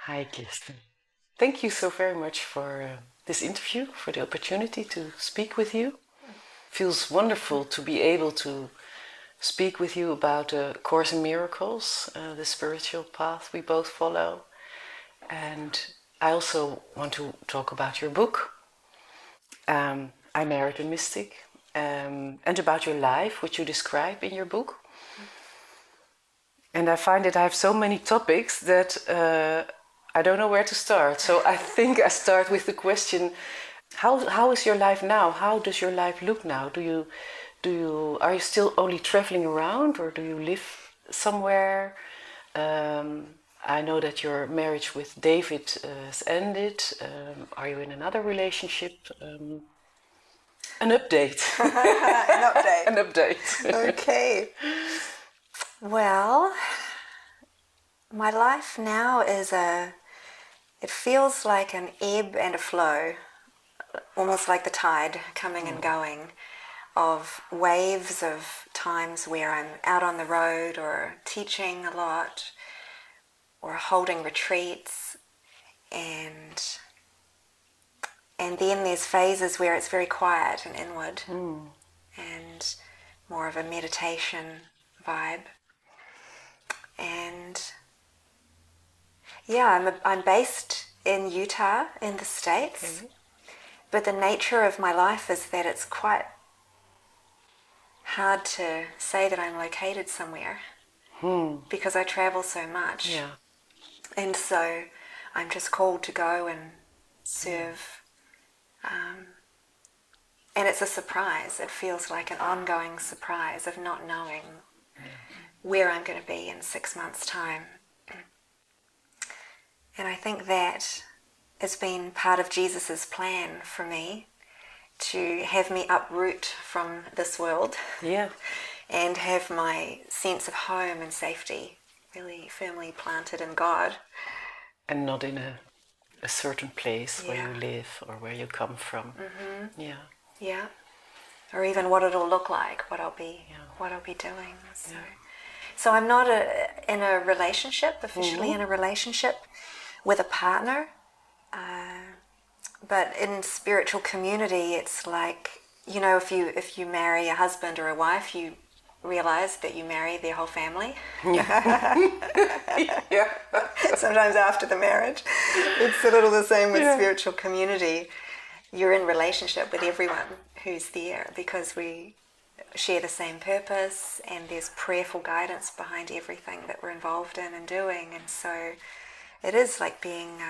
Hi, Kirsten. Thank you so very much for this interview, for the opportunity to speak with you. Feels wonderful to be able to speak with you about A Course in Miracles, the spiritual path we both follow. And I also want to talk about your book, I Married a Mystic, and about your life, which you describe in your book. And I find that I have so many topics that I don't know where to start. So I think I start with the question: How is your life now? How does your life look now? Are you still only traveling around, or do you live somewhere? I know that your marriage with David has ended. Are you in another relationship? An update. An update. An update. Okay. Well, my life now it feels like an ebb and a flow, almost like the tide coming and going, of waves of times where I'm out on the road or teaching a lot or holding retreats, and then there's phases where it's very quiet and inward and more of a meditation vibe. And yeah, I'm based in Utah in the States, but the nature of my life is that it's quite hard to say that I'm located somewhere because I travel so much. Yeah. And so I'm just called to go and serve. And it's a surprise. It feels like an ongoing surprise of not knowing where I'm going to be in 6 months' time. And I think that has been part of Jesus's plan for me, to have me uproot from this world and have my sense of home and safety really firmly planted in God. And not in a certain place where you live or where you come from. Yeah. Or even what it'll look like, what I'll be doing. So I'm not in a relationship, officially in a relationship with a partner, but in spiritual community, it's like, you know, if you marry a husband or a wife, you realize that you marry their whole family. Sometimes after the marriage. It's a little the same with spiritual community. You're in relationship with everyone who's there because we share the same purpose, and there's prayerful guidance behind everything that we're involved in and doing. And so it is like being,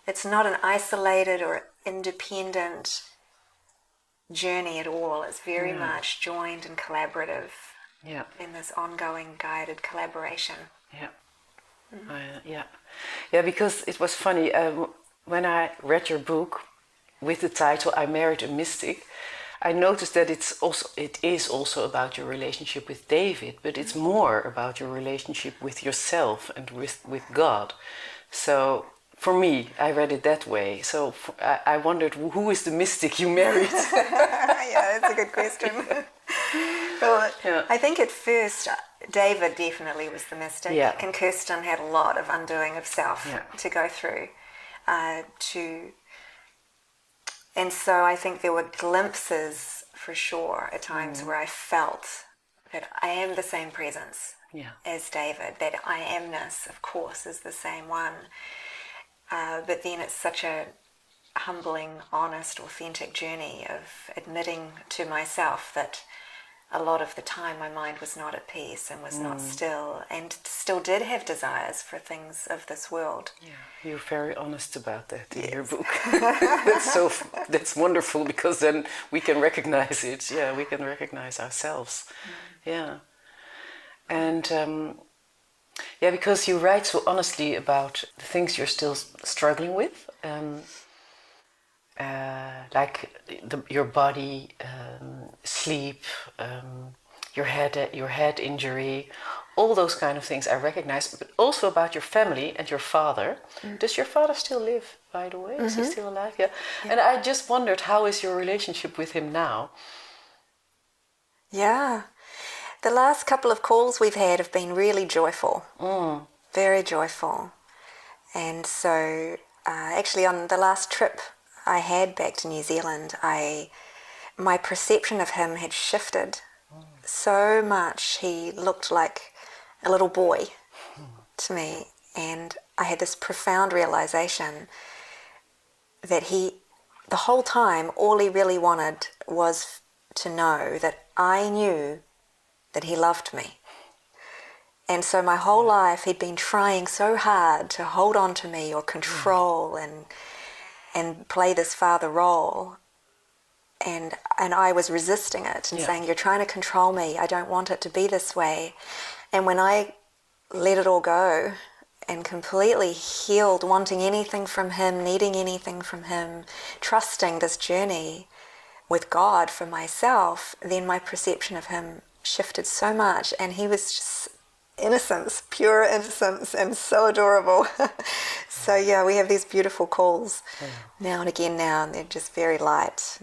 it's not an isolated or independent journey at all. It's very much joined and collaborative in this ongoing guided collaboration. Because it was funny, when I read your book with the title I Married a Mystic, I noticed that it is also about your relationship with David, but it's more about your relationship with yourself and with God. So for me, I read it that way. So I wondered, who is the mystic you married? Yeah, that's a good question. Well, I think at first David definitely was the mystic, and Kirsten had a lot of undoing of self to go through. And so I think there were glimpses, for sure, at times where I felt that I am the same presence as David, that I amness, of course, is the same one. But then it's such a humbling, honest, authentic journey of admitting to myself that a lot of the time my mind was not at peace and was not still, and still did have desires for things of this world. You're very honest about that in your book. That's wonderful, because then we can recognize it. We can recognize ourselves. And because you write so honestly about the things you're still struggling with, like your body, sleep, your head injury, all those kind of things I recognize, but also about your family and your father. Does your father still live, by the way? Is he still alive? And I just wondered, how is your relationship with him now? The last couple of calls we've had have been really joyful, very joyful. And so actually on the last trip I had back to New Zealand, my perception of him had shifted so much. He looked like a little boy to me, and I had this profound realization that the whole time, all he really wanted was to know that I knew that he loved me. And so my whole life he'd been trying so hard to hold on to me or control and play this father role. And I was resisting it and saying, you're trying to control me. I don't want it to be this way. And when I let it all go and completely healed, wanting anything from him, needing anything from him, trusting this journey with God for myself, then my perception of him shifted so much. And he was just innocence, pure innocence, and so adorable. So yeah, we have these beautiful calls now and again now, and they're just very light.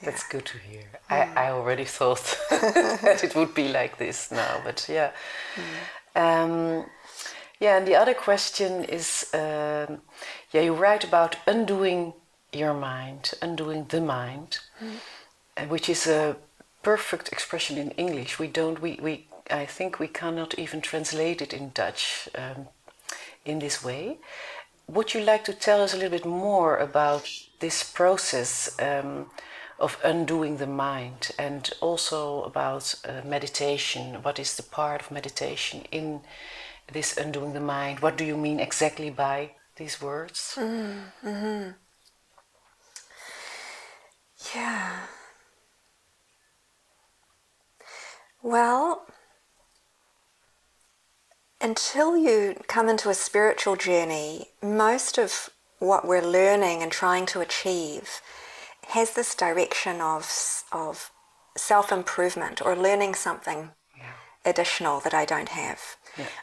That's good to hear. I already thought that it would be like this now, but yeah. And the other question is, you write about undoing your mind, undoing the mind, which is a perfect expression in English. I think we cannot even translate it in Dutch in this way. Would you like to tell us a little bit more about this process of undoing the mind, and also about meditation? What is the part of meditation in this undoing the mind? What do you mean exactly by these words? Yeah. Well, until you come into a spiritual journey, most of what we're learning and trying to achieve has this direction of self-improvement or learning something additional that I don't have,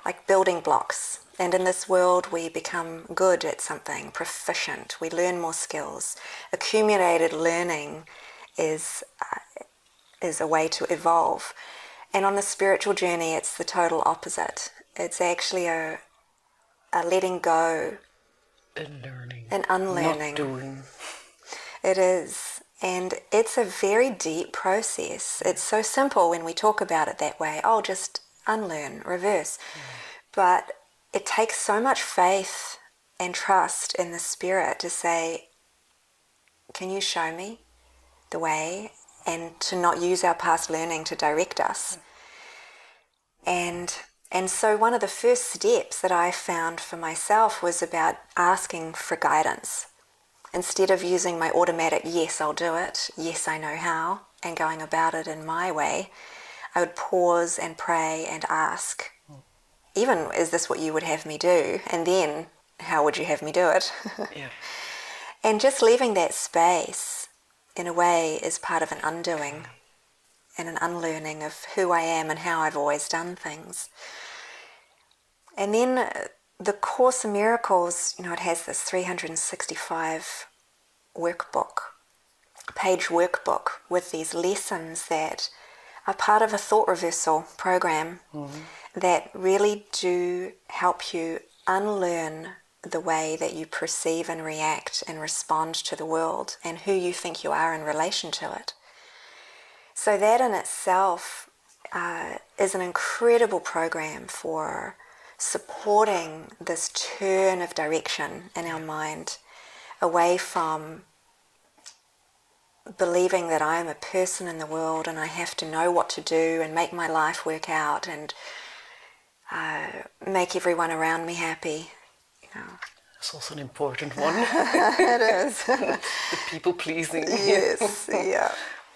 like building blocks. And in this world we become good at something, proficient, we learn more skills. Accumulated learning is a way to evolve. And on the spiritual journey it's the total opposite. It's actually a letting go, Unlearning, an unlearning. Not doing. It is, and it's a very deep process. It's so simple when we talk about it that way. Oh, just unlearn, reverse. But it takes so much faith and trust in the Spirit to say, can you show me the way, and to not use our past learning to direct us. And so one of the first steps that I found for myself was about asking for guidance. Instead of using my automatic, yes, I'll do it, yes, I know how, and going about it in my way, I would pause and pray and ask, even, is this what you would have me do? And then, how would you have me do it? And just leaving that space, in a way, is part of an undoing and an unlearning of who I am and how I've always done things. And then the Course in Miracles, it has this 365 page workbook with these lessons that are part of a thought reversal program that really do help you unlearn the way that you perceive and react and respond to the world and who you think you are in relation to it. So that in itself is an incredible program for supporting this turn of direction in our mind away from believing that I am a person in the world and I have to know what to do and make my life work out and make everyone around me happy. That's also an important one. It is. The people pleasing. Yes,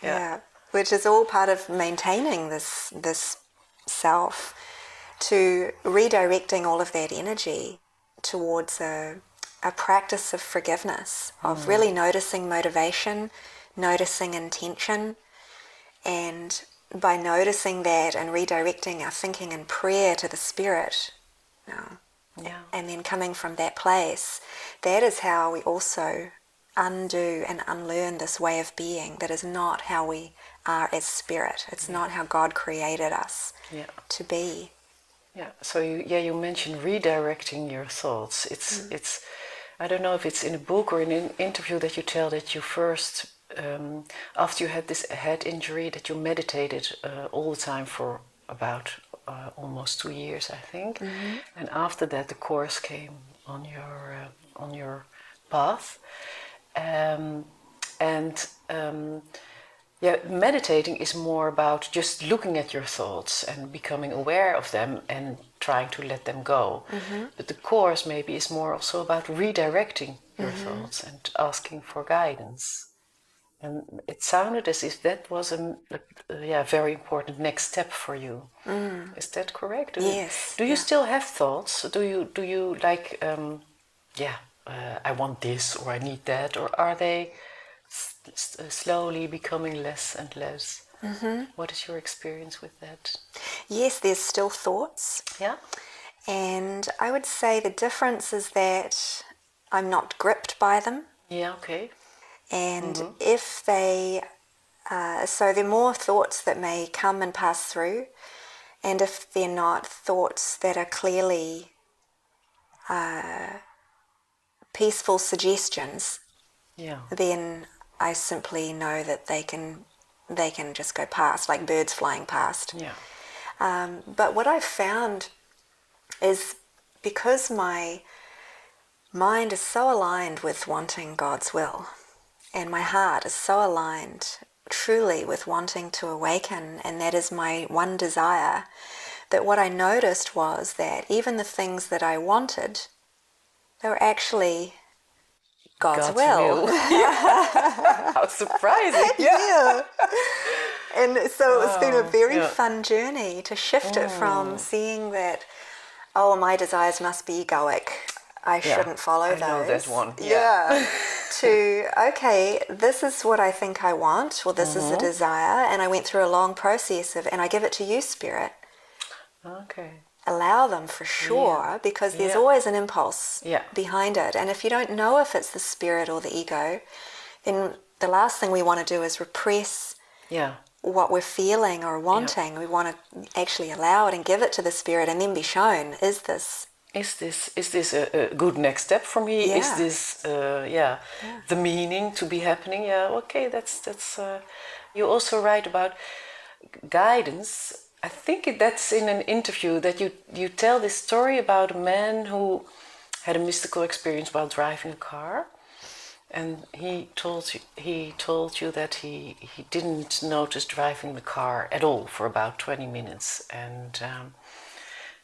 yeah. Which is all part of maintaining this self, to redirecting all of that energy towards a practice of forgiveness, of really noticing motivation, noticing intention, and by noticing that and redirecting our thinking and prayer to the Spirit, and then coming from that place, that is how we also undo and unlearn this way of being that is not how we are as spirit. It's not how God created us to be. Yeah. So you mentioned redirecting your thoughts. It's I don't know if it's in a book or in an interview that you tell that you first after you had this head injury that you meditated all the time for about almost 2 years, I think. And after that the course came on your path. Meditating is more about just looking at your thoughts and becoming aware of them and trying to let them go. But the course maybe is more also about redirecting your thoughts and asking for guidance. And it sounded as if that was a very important next step for you. Is that correct? Yes. Do you still have thoughts? Do you like, I want this or I need that, or are they slowly becoming less and less? What is your experience with that? Yes, there's still thoughts. Yeah. And I would say the difference is that I'm not gripped by them. Yeah, okay. And if they, so there are more thoughts that may come and pass through. And if they're not thoughts that are clearly peaceful suggestions, then I simply know that they can just go past, like birds flying past. Yeah. But what I've found is because my mind is so aligned with wanting God's will, and my heart is so aligned truly with wanting to awaken, and that is my one desire, that what I noticed was that even the things that I wanted, they were actually God's will. How surprising. Yeah. And so it's been a very fun journey to shift it from seeing that, oh, my desires must be egoic, I shouldn't follow those. I know that one. Yeah. To, okay, this is what I think I want, well, this is a desire, and I went through a long process of, and I give it to you, Spirit. Okay. Allow them for sure, because there's always an impulse behind it. And if you don't know if it's the spirit or the ego, then the last thing we want to do is repress what we're feeling or wanting. We want to actually allow it and give it to the spirit and then be shown, is this a good next step for me? Yeah. Is this the meaning to be happening? Yeah, okay, that's you also write about guidance. I think that's in an interview that you tell this story about a man who had a mystical experience while driving a car, and he told you that he didn't notice driving the car at all for about 20 minutes, and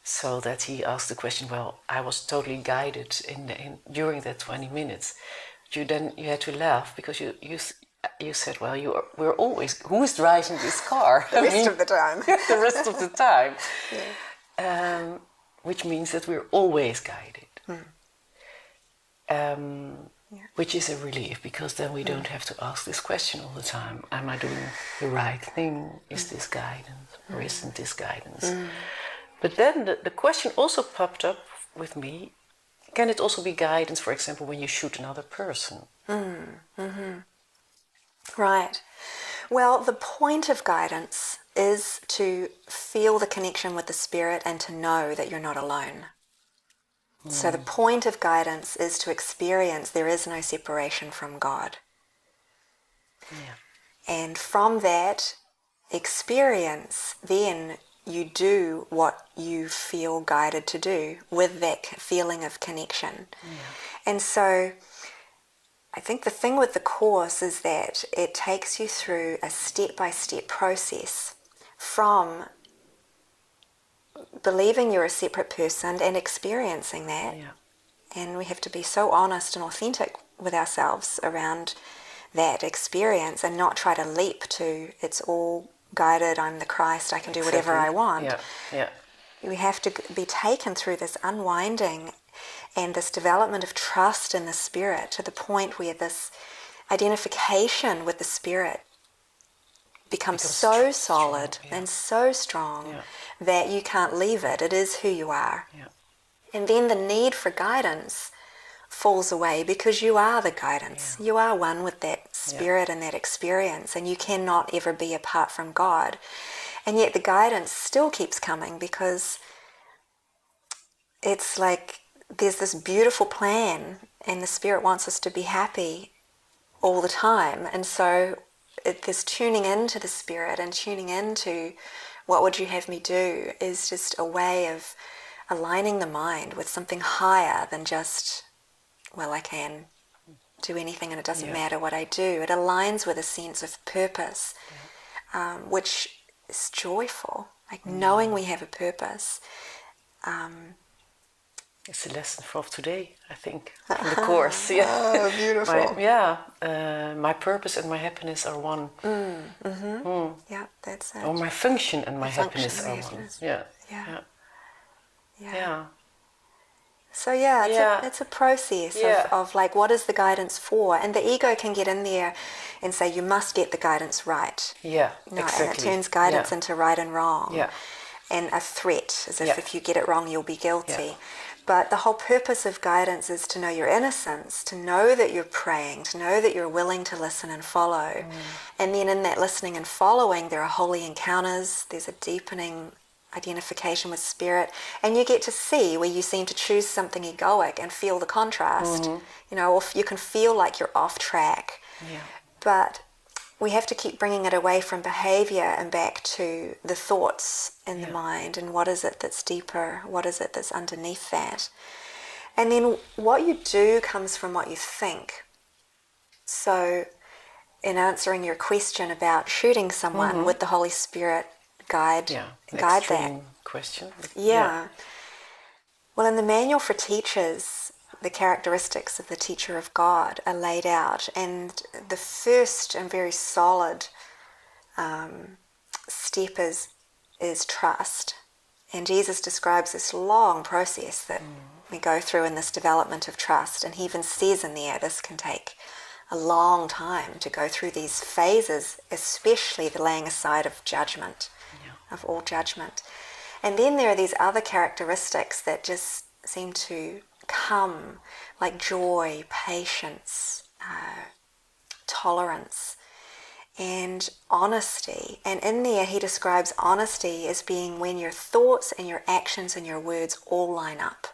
so that he asked the question, well, I was totally guided in during that 20 minutes. You had to laugh because you said, well, we're always, who is driving this car? The rest of the time. The rest of the time. Which means that we're always guided. Which is a relief, because then we don't have to ask this question all the time. Am I doing the right thing? Is this guidance or isn't this guidance? But then the question also popped up with me, can it also be guidance, for example, when you shoot another person? Right. Well, the point of guidance is to feel the connection with the spirit and to know that you're not alone. So the point of guidance is to experience there is no separation from God. And from that experience, then you do what you feel guided to do with that feeling of connection. And so I think the thing with the Course is that it takes you through a step-by-step process from believing you're a separate person and experiencing that. And we have to be so honest and authentic with ourselves around that experience and not try to leap to, it's all guided, I'm the Christ, I can do whatever I want. We have to be taken through this unwinding and this development of trust in the Spirit to the point where this identification with the Spirit becomes so solid and so strong that you can't leave it. It is who you are. And then the need for guidance falls away because you are the guidance. You are one with that Spirit and that experience, and you cannot ever be apart from God. And yet the guidance still keeps coming because it's like there's this beautiful plan and the Spirit wants us to be happy all the time. And so this tuning into the Spirit and tuning into what would you have me do is just a way of aligning the mind with something higher than just, well, I can do anything and it doesn't matter what I do. It aligns with a sense of purpose, which is joyful, like knowing we have a purpose. It's a lesson of today, I think, from the course. Yeah. Oh, beautiful. My purpose and my happiness are one. Yeah, that's it. Or my function and my happiness are one. Yeah. So it's a process of like, what is the guidance for? And the ego can get in there and say, you must get the guidance right. Yeah, exactly. And it turns guidance into right and wrong. Yeah. And a threat, as if you get it wrong, you'll be guilty. Yeah. But the whole purpose of guidance is to know your innocence, to know that you're praying, to know that you're willing to listen and follow. And then in that listening and following, there are holy encounters, there's a deepening identification with Spirit, and you get to see where you seem to choose something egoic and feel the contrast. You know, or you can feel like you're off track. Yeah. But we have to keep bringing it away from behavior and back to the thoughts in the mind, and what is it that's deeper, what is it that's underneath that. And then what you do comes from what you think. So in answering your question about shooting someone with the Holy Spirit guide that question. Well, in the manual for teachers, the characteristics of the teacher of God are laid out, and the first and very solid step is trust. And Jesus describes this long process that we go through in this development of trust, and he even says in there this can take a long time to go through these phases, especially the laying aside of judgment, of all judgment. And then there are these other characteristics that just seem to come, like joy, patience, tolerance, and honesty. And in there he describes honesty as being when your thoughts and your actions and your words all line up.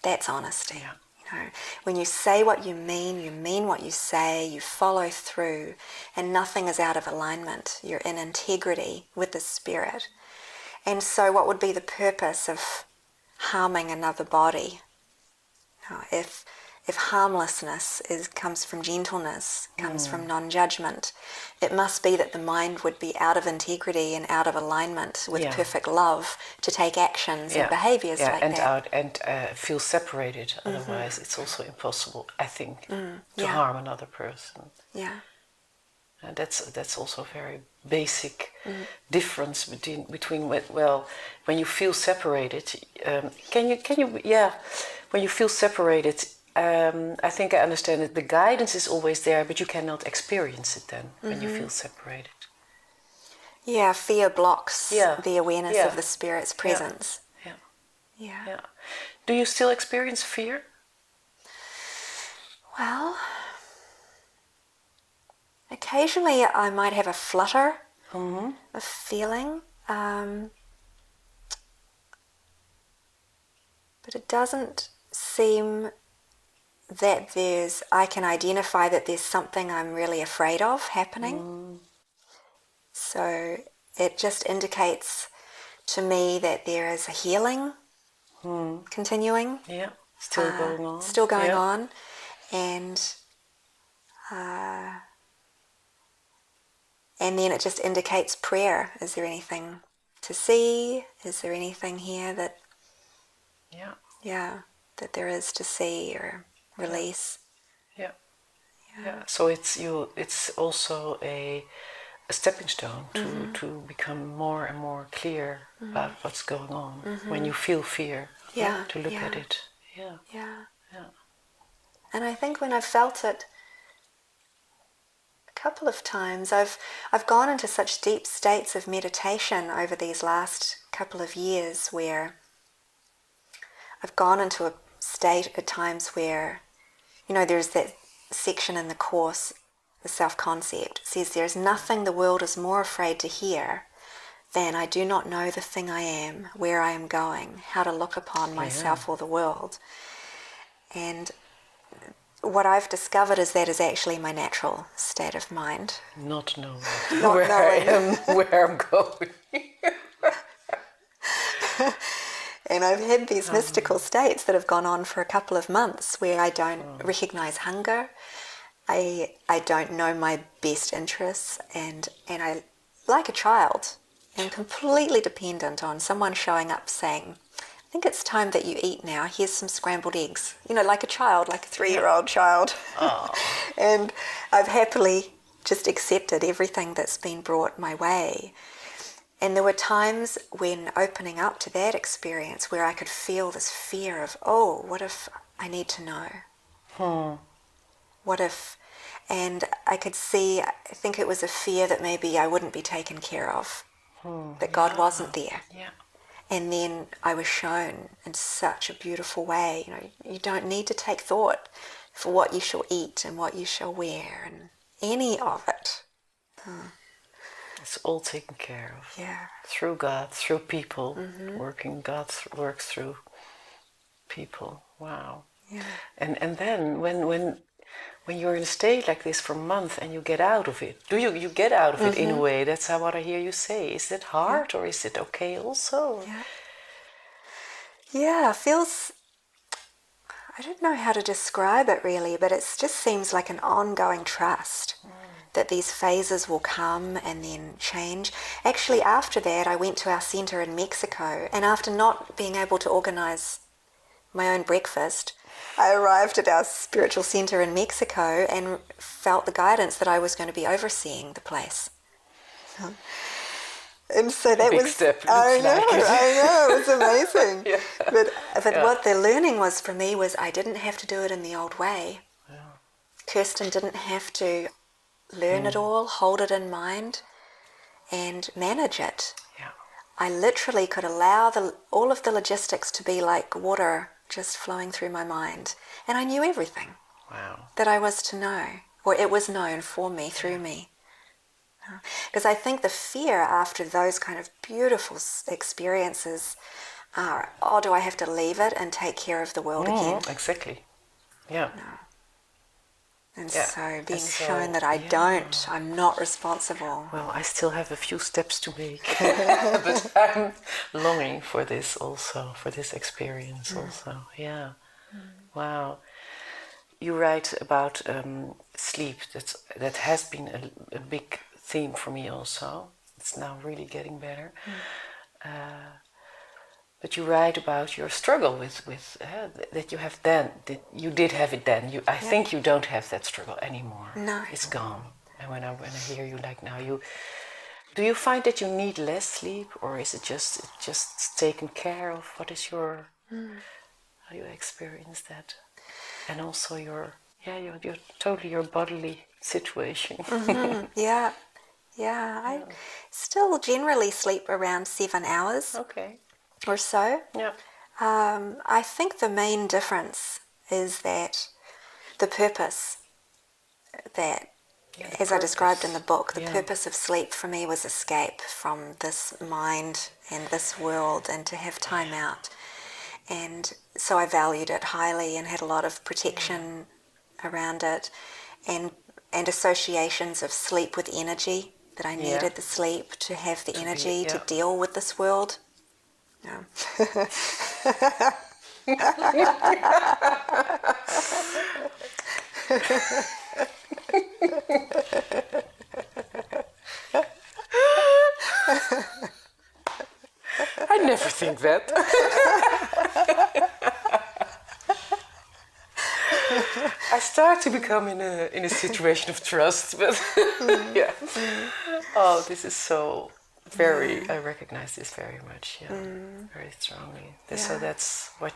That's honesty. Yeah. You know, when you say what you mean what you say, you follow through, and nothing is out of alignment. You're in integrity with the Spirit. And so what would be the purpose of harming another body? You know, if harmlessness comes from gentleness, comes from non-judgment, it must be that the mind would be out of integrity and out of alignment with perfect love to take actions and behaviors like that. And feel separated. Otherwise, it's also impossible, I think, to harm another person. Yeah. And that's also a very basic difference between when you feel separated. When you feel separated. I think I understand that the guidance is always there, but you cannot experience it then when you feel separated. Yeah, fear blocks the awareness of the Spirit's presence. Yeah. Do you still experience fear? Well, occasionally I might have a flutter of feeling, but it doesn't seem that I can identify that there's something I'm really afraid of happening. So it just indicates to me that there is a healing continuing. Yeah, still going on. Still going on. And then it just indicates prayer. Is there anything to see? Is there anything here that that there is to see or release? Yeah. So it's also a stepping stone to become more and more clear about what's going on when you feel fear. To look at it. Yeah. And I think when I've felt it a couple of times, I've gone into such deep states of meditation over these last couple of years where I've gone into a state at times where, you know, there's that section in the Course, the self-concept, says there's nothing the world is more afraid to hear than I do not know the thing I am, where I am going, how to look upon myself or the world. And what I've discovered is that is actually my natural state of mind. Not knowing Not where knowing. I am, where I'm going. And I've had these mystical states that have gone on for a couple of months where I don't recognize hunger. I don't know my best interests, and I, like a child, am completely dependent on someone showing up saying, I think it's time that you eat now. Here's some scrambled eggs. You know, like a child, like a 3-year-old child. And I've happily just accepted everything that's been brought my way. And there were times when opening up to that experience where I could feel this fear of, oh, what if I need to know? What if... And I could see, I think it was a fear that maybe I wouldn't be taken care of, that God wasn't there. Yeah. And then I was shown in such a beautiful way, you know, you don't need to take thought for what you shall eat and what you shall wear and any of it. It's all taken care of. Yeah. Through God, through people, God works through people. Wow. Yeah. And then when you're in a state like this for a month and you get out of it, you get out of it in a way? That's what I hear you say. Is it hard or is it okay also? Yeah, it feels... I don't know how to describe it really, but it just seems like an ongoing trust that these phases will come and then change. Actually, after that, I went to our center in Mexico, and after not being able to organize my own breakfast, I arrived at our spiritual center in Mexico and felt the guidance that I was going to be overseeing the place. And so that Big was... step, I looks like it. know, it was amazing. Yeah. But what the learning was for me was I didn't have to do it in the old way. Kirsten didn't have to learn it all, hold it in mind, and manage it. I literally could allow all of the logistics to be like water just flowing through my mind. And I knew everything that I was to know, or it was known for me, through me. Because I think the fear after those kind of beautiful experiences are, oh, do I have to leave it and take care of the world again? Exactly. Yeah. And so being shown that I don't, I'm not responsible. Well, I still have a few steps to make, but I'm longing for this also, for this experience also. Yeah. Wow. You write about sleep. That has been a big theme for me also. It's now really getting better. But you write about your struggle with that you have then. That you did have it then. I think you don't have that struggle anymore. No, it's gone. And when I hear you like now, do you find that you need less sleep, or is it just taken care of? What is your how do you experience that? And also your bodily situation. I still generally sleep around 7 hours. Okay. Or so. Yeah. I think the main difference is that the purpose that, as I described in the book, the purpose of sleep for me was escape from this mind and this world and to have time out. And so I valued it highly and had a lot of protection around it and associations of sleep with energy, that I needed the sleep to have the energy to deal with this world. No. I never think that. I start to become in a situation of trust, but Oh, this is so very. I recognize this very much. Very strongly. So that's what.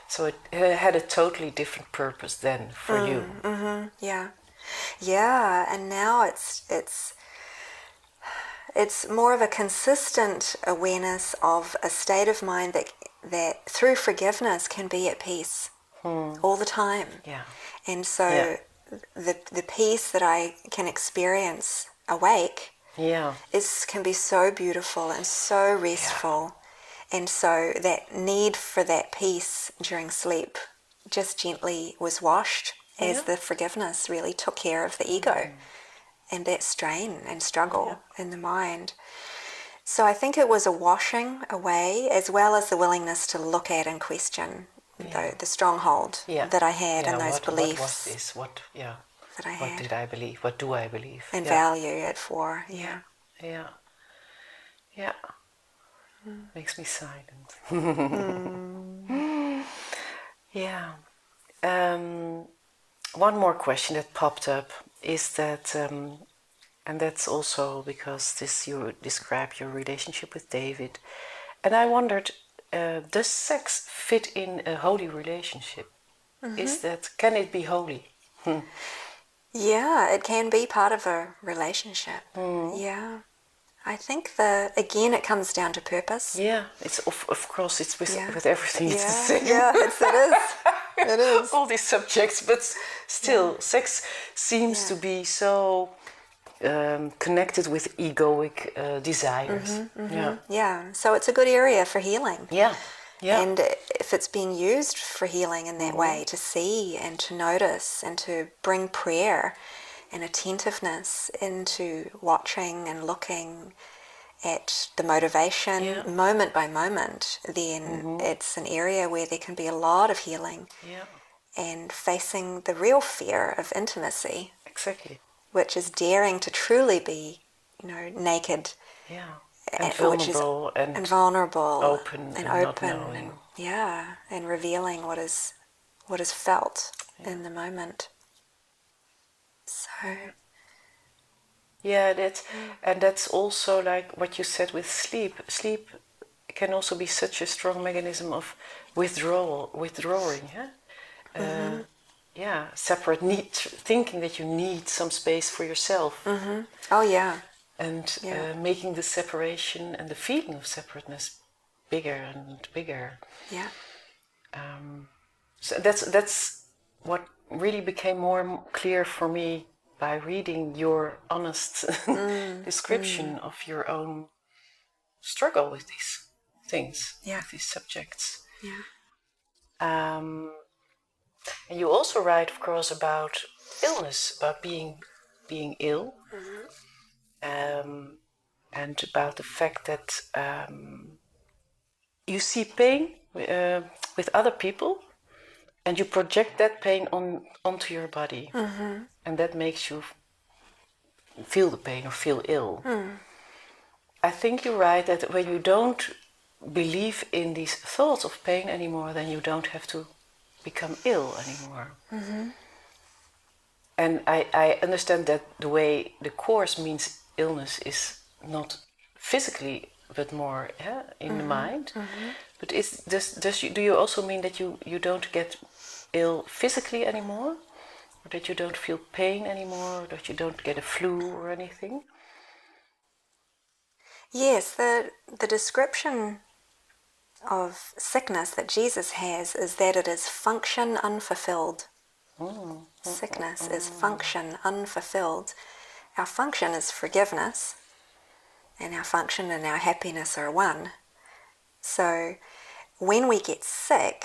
So it had a totally different purpose then for you. And now it's more of a consistent awareness of a state of mind that through forgiveness can be at peace all the time. And so the peace that I can experience awake can be so beautiful and so restful. And so that need for that peace during sleep just gently was washed as the forgiveness really took care of the ego and that strain and struggle in the mind. So I think it was a washing away, as well as the willingness to look at and question the stronghold that I had and those beliefs. What was this? What What did I believe? What do I believe? And value it for. Makes me silent. One more question that popped up is that, and that's also because you describe your relationship with David, and I wondered, does sex fit in a holy relationship? Can it be holy? Yeah, it can be part of a relationship. Yeah. I think again it comes down to purpose. Yeah, it's of course it's with everything it's the same. Yeah, it is. It is. All these subjects, but still, sex seems to be so connected with egoic desires. Yeah, so it's a good area for healing. Yeah. And if it's being used for healing in that way, to see and to notice and to bring prayer and attentiveness into watching and looking at the motivation moment by moment, then it's an area where there can be a lot of healing and facing the real fear of intimacy. Exactly. Which is daring to truly be, naked. And vulnerable and vulnerable. Open and open. Not knowing. And revealing what is felt in the moment. So that's also like what you said with sleep. Sleep can also be such a strong mechanism of withdrawing. Separate need, thinking that you need some space for yourself. Oh yeah. And making the separation and the feeling of separateness bigger and bigger. Yeah. So that's what really became more clear for me by reading your honest description of your own struggle with these things, with these subjects. And you also write, of course, about illness, about being ill, and about the fact that you see pain with other people, and you project that pain onto your body, and that makes you feel the pain or feel ill. I think you write that when you don't believe in these thoughts of pain anymore, then you don't have to become ill anymore. And I understand that the way the Course means illness is not physically, but more in the mind. But do you also mean that you don't get ill physically anymore? Or that you don't feel pain anymore? Or that you don't get a flu or anything? Yes, the description of sickness that Jesus has is that it is function unfulfilled. Sickness is function unfulfilled. Our function is forgiveness, and our function and our happiness are one. So when we get sick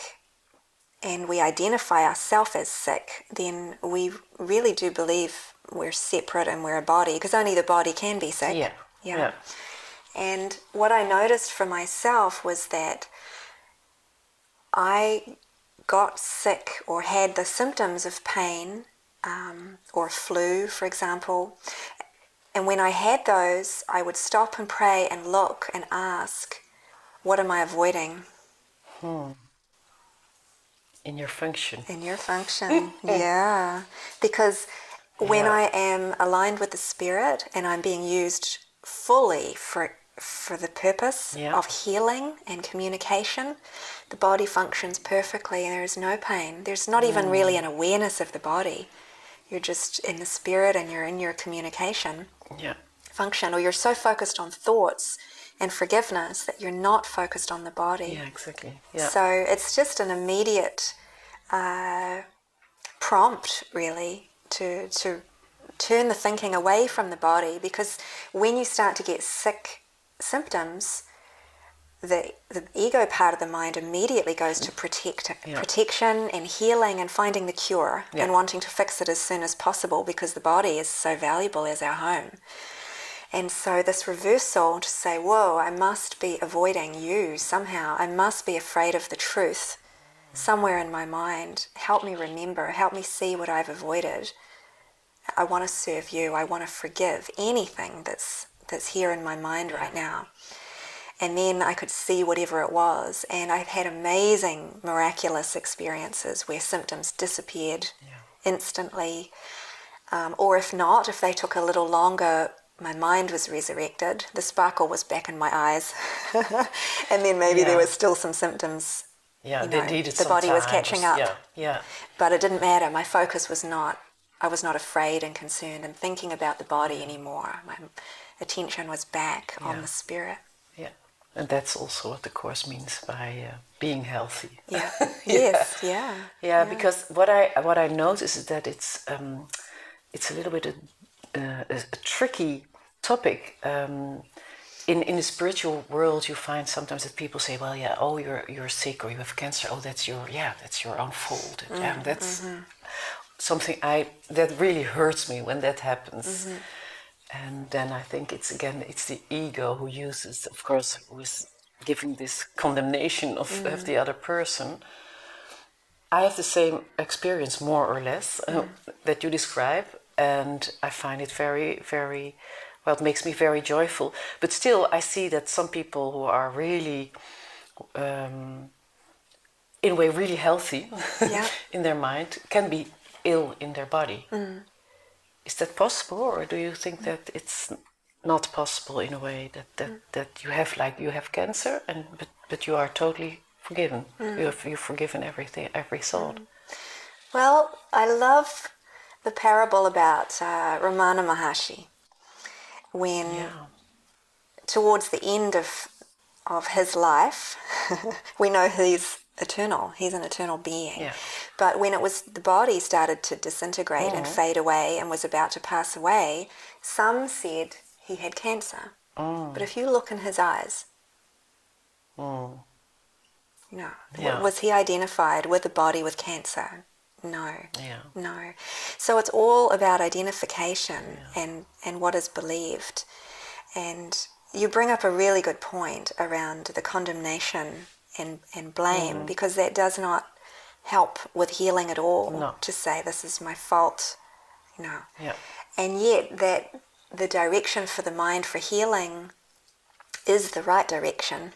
and we identify ourselves as sick, then we really do believe we're separate and we're a body, because only the body can be sick. Yeah. And what I noticed for myself was that I got sick or had the symptoms of pain or flu, for example. And when I had those, I would stop and pray and look and ask, what am I avoiding? In your function. In your function, yeah. Because when I am aligned with the Spirit and I'm being used fully for the purpose of healing and communication, the body functions perfectly and there is no pain. There's not even really an awareness of the body. You're just in the Spirit and you're in your communication function, or you're so focused on thoughts and forgiveness that you're not focused on the body. Yeah, exactly. Yeah. So it's just an immediate prompt, really, to turn the thinking away from the body, because when you start to get sick symptoms, the ego part of the mind immediately goes to protection and healing and finding the cure and wanting to fix it as soon as possible, because the body is so valuable as our home. And so this reversal to say, whoa, I must be avoiding you somehow. I must be afraid of the truth somewhere in my mind. Help me remember. Help me see what I've avoided. I want to serve you. I want to forgive anything that's here in my mind right now. And then I could see whatever it was. And I've had amazing, miraculous experiences where symptoms disappeared instantly. Or if not, if they took a little longer, my mind was resurrected. The sparkle was back in my eyes. And then maybe there was still some symptoms. Yeah, they needed the body was catching up. Yeah. But it didn't matter. My focus was not, I was not afraid and concerned and thinking about the body anymore. My attention was back on the spirit. Yeah. And that's also what the Course means by being healthy. Yeah. Yes. Yeah. Yeah. Because what I notice is that it's a little bit a tricky topic. In the spiritual world, you find sometimes that people say, "Well, yeah, oh, you're sick or you have cancer. Oh, that's your own fault." And that's something that really hurts me when that happens. And then I think it's the ego who uses, of course, who is giving this condemnation of the other person. I have the same experience, more or less, that you describe, and I find it very, very, well, it makes me very joyful. But still, I see that some people who are really, in a way, really healthy in their mind, can be ill in their body. Is that possible, or do you think that it's not possible in a way that you have cancer but you are totally forgiven? You've forgiven everything, every thought. Well, I love the parable about Ramana Maharshi, when towards the end of his life, we know he's eternal. He's an eternal being. Yeah. But when the body started to disintegrate and fade away and was about to pass away, some said he had cancer. But if you look in his eyes, no. Yeah. Was he identified with the body with cancer? No. Yeah. No. So it's all about identification and what is believed. And you bring up a really good point around the condemnation and blame, because that does not help with healing at all. To say this is my fault, and yet that the direction for the mind for healing is the right direction.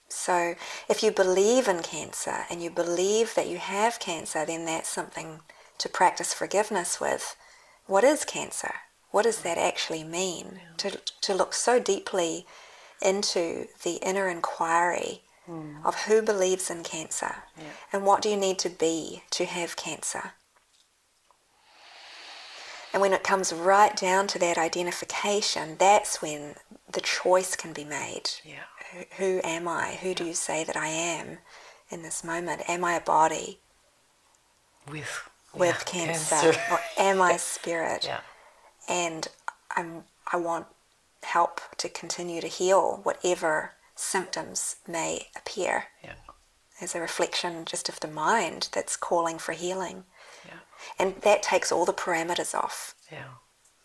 So if you believe in cancer and you believe that you have cancer, then that's something to practice forgiveness with. What is cancer? What does that actually mean? To look so deeply into the inner inquiry of who believes in cancer and what do you need to be to have cancer. And when it comes right down to that identification, that's when the choice can be made. Who am I? Who do you say that I am in this moment? Am I a body with cancer? Or am I spirit? And I want help to continue to heal whatever symptoms may appear as a reflection just of the mind that's calling for healing. And that takes all the parameters off,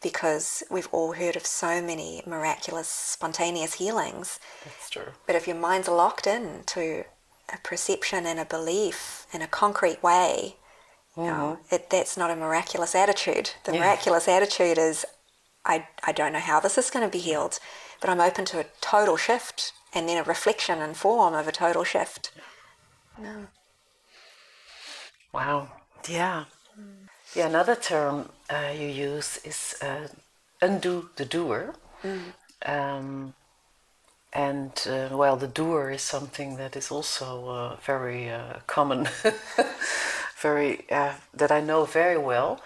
because we've all heard of so many miraculous spontaneous healings. That's true. But if your mind's locked in to a perception and a belief in a concrete way, that's not a miraculous attitude. The miraculous attitude is, I don't know how this is going to be healed, but I'm open to a total shift, and then a reflection and form of a total shift. Wow. Yeah. Yeah. Another term you use is undo the doer. The doer is something that is also very common, very that I know very well.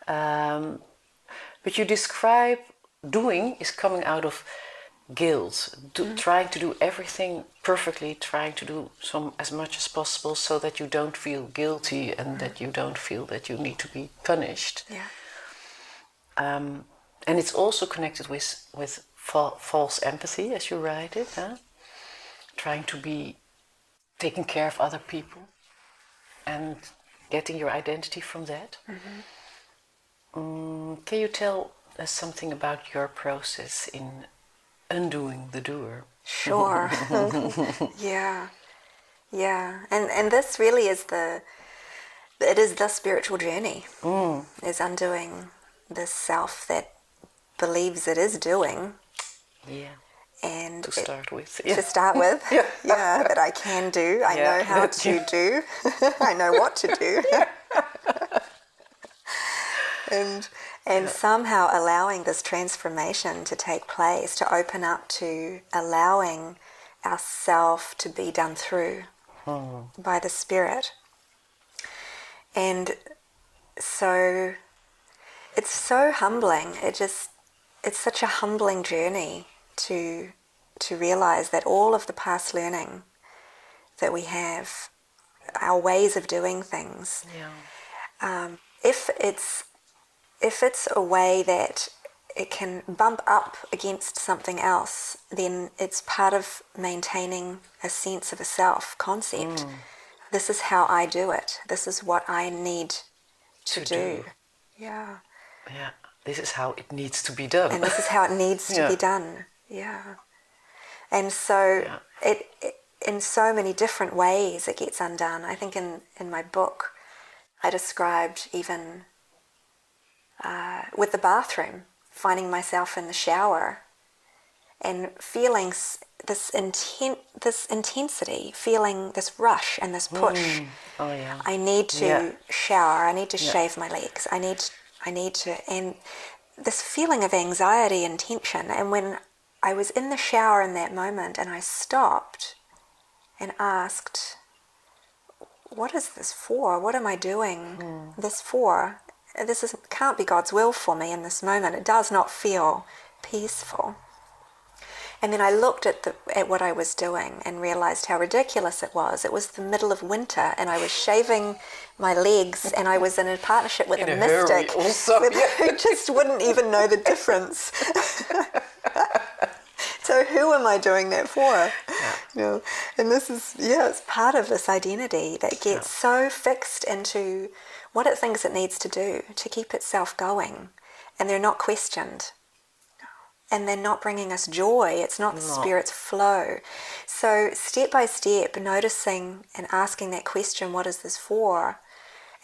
But you describe doing is coming out of guilt, trying to do everything perfectly, trying to do as much as possible so that you don't feel guilty and that you don't feel that you need to be punished. And it's also connected with false empathy, as you write it, huh? Trying to be taking care of other people and getting your identity from that. Can you tell us something about your process in undoing the doer? Sure. Yeah. And this really is the spiritual journey, is undoing this self that believes it is doing. Yeah. And To start with. That I can do. I know how to do. I know what to do. And somehow allowing this transformation to take place, to open up to allowing ourself to be done through by the Spirit. And so it's so humbling. It's such a humbling journey to realize that all of the past learning that we have, our ways of doing things, if it's a way that it can bump up against something else, then it's part of maintaining a sense of a self concept. This is how I do it. This is what I need to do. Yeah. This is how it needs to be done. And this is how it needs to be done. Yeah. And so it in so many different ways it gets undone. I think in my book I described even with the bathroom, finding myself in the shower and feeling this intensity, feeling this rush and this push. I need to shower. I need to shave my legs. I need to, and this feeling of anxiety and tension. And when I was in the shower in that moment and I stopped and asked, what is this for? What am I doing this for? This can't be God's will for me in this moment. It does not feel peaceful. And then I looked at what I was doing and realized how ridiculous it was. It was the middle of winter and I was shaving my legs and I was in a partnership with a mystic who just wouldn't even know the difference. So who am I doing that for? And this is, it's part of this identity that gets so fixed into what it thinks it needs to do to keep itself going. And they're not questioned. And they're not bringing us joy. It's not the Spirit's flow. So step by step, noticing and asking that question, what is this for?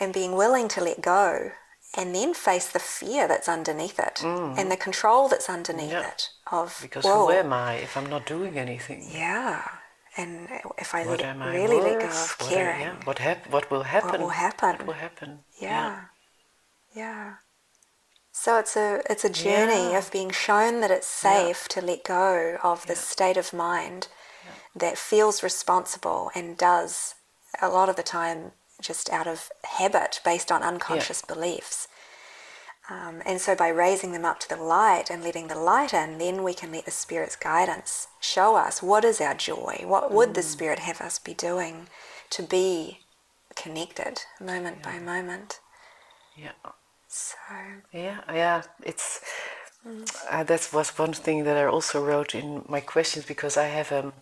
And being willing to let go. And then face the fear that's underneath it. And the control that's underneath it. Because who am I if I'm not doing anything? Yeah. And if I really let go of caring. What will happen? What will happen? What will happen? Yeah. So it's a journey of being shown that it's safe to let go of this state of mind that feels responsible and does a lot of the time just out of habit based on unconscious beliefs. And so by raising them up to the light and letting the light in, then we can let the Spirit's guidance show us what is our joy, what would the Spirit have us be doing to be connected moment by moment. So it's that was one thing that I also wrote in my questions, because I have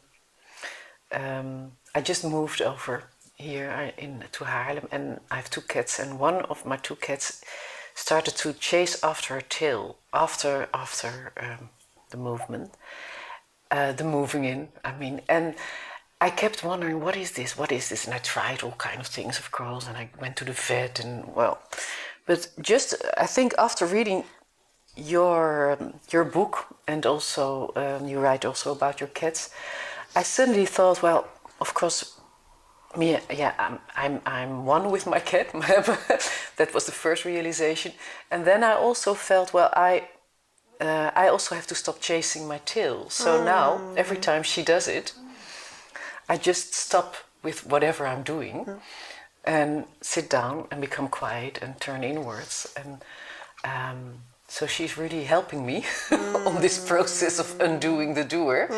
I just moved over here to Haarlem and I have 2 cats, and one of my 2 cats started to chase after her tail after the movement, the moving in. And I kept wondering, what is this? And I tried all kind of things, of course, and I went to the vet and but just I think after reading your book, and also you write also about your cats, I suddenly thought, well, of course, I'm one with my cat. That was the first realization, and then I also felt, well, I also have to stop chasing my tail. So now every time she does it, I just stop with whatever I'm doing. And sit down and become quiet and turn inwards. And so she's really helping me on this process of undoing the doer.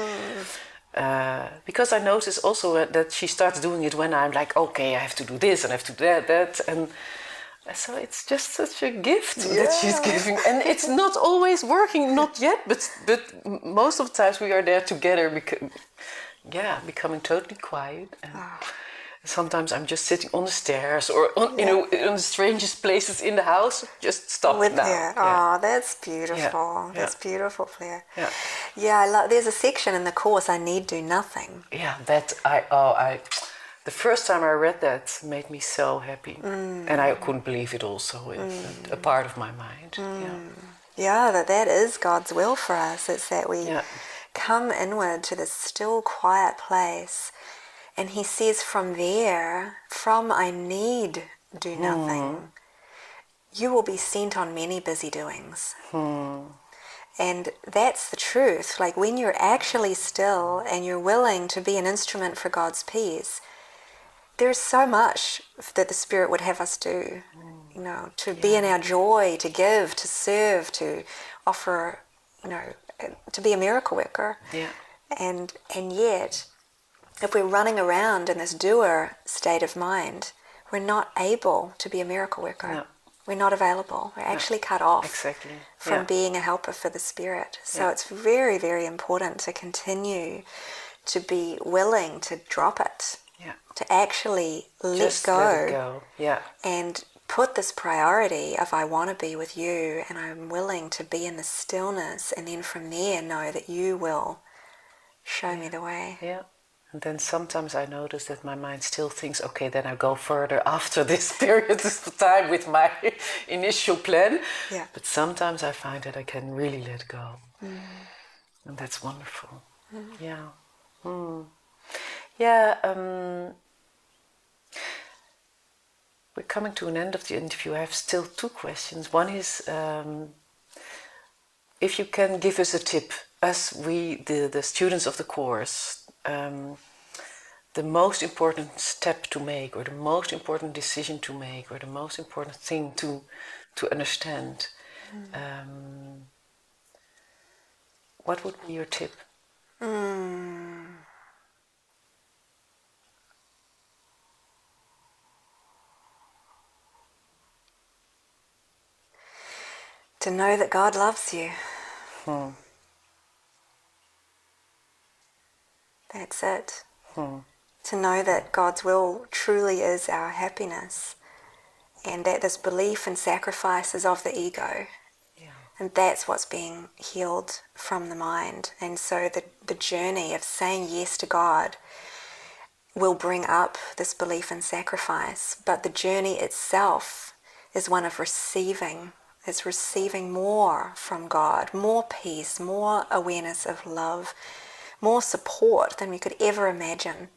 Because I notice also that she starts doing it when I'm like, okay, I have to do this and I have to do that. And So it's just such a gift that she's giving, and it's not always working, not yet, but most of the times we are there together, becoming totally quiet. And sometimes I'm just sitting on the stairs or on in the strangest places in the house. Just stop with now. her. Oh, that's beautiful. Yeah. That's beautiful, Claire. Yeah. Yeah, I love. There's a section in the course, I need do nothing. Yeah, that the first time I read that made me so happy, and I couldn't believe it. Also, it's a part of my mind. Yeah, that is God's will for us. It's that we come inward to this still, quiet place, and He says from there, from I need do nothing, you will be sent on many busy doings. And that's the truth. Like when you're actually still and you're willing to be an instrument for God's peace, there's so much that the Spirit would have us do, you know, to be in our joy, to give, to serve, to offer, you know, to be a miracle worker. Yeah. And yet, if we're running around in this doer state of mind, we're not able to be a miracle worker. No. We're not available. We're actually cut off from being a helper for the Spirit. So it's very, very important to continue to be willing to drop it, to actually let go, and put this priority of I want to be with you and I'm willing to be in the stillness, and then from there know that you will show me the way. Yeah. And then sometimes I notice that my mind still thinks, okay, then I go further after this period of time with my initial plan. Yeah. But sometimes I find that I can really let go. And that's wonderful. Yeah. Yeah. We're coming to an end of the interview. I have still 2 questions. One is, if you can give us a tip, as the students of the course, the most important step to make, or the most important decision to make, or the most important thing to understand, what would be your tip? To know that God loves you. That's it. To know that God's will truly is our happiness, and that this belief in sacrifice is of the ego. And that's what's being healed from the mind. And so the journey of saying yes to God will bring up this belief in sacrifice, but the journey itself is one of receiving. It's receiving more from God, more peace, more awareness of love, more support than we could ever imagine.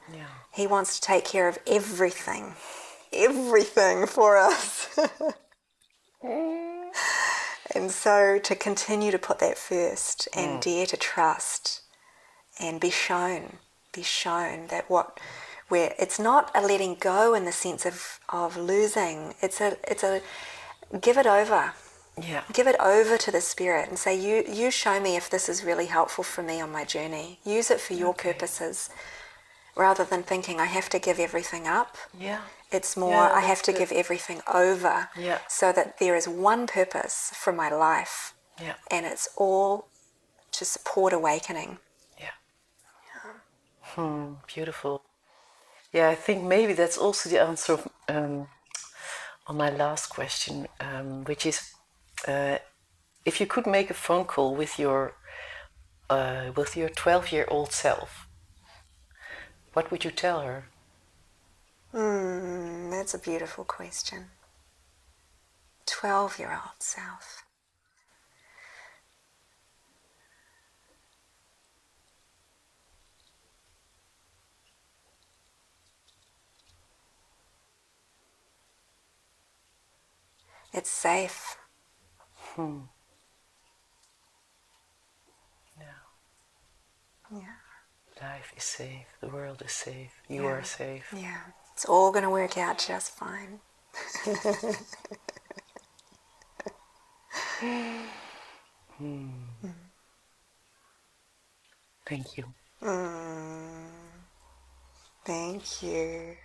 He wants to take care of everything for us. And so to continue to put that first and dare to trust and be shown that where it's not a letting go in the sense of losing, it's a give it over. Give it over to the Spirit and say, you show me if this is really helpful for me on my journey. Use it for your purposes, rather than thinking I have to give everything up. It's more I have to give everything over, so that there is one purpose for my life, and it's all to support awakening. Beautiful. Yeah, I think maybe that's also the answer on my last question, which is, if you could make a phone call with your 12-year-old self, what would you tell her? That's a beautiful question. 12-year-old self. It's safe. Life is safe. The world is safe. You are safe. It's all going to work out just fine. Thank you. Thank you.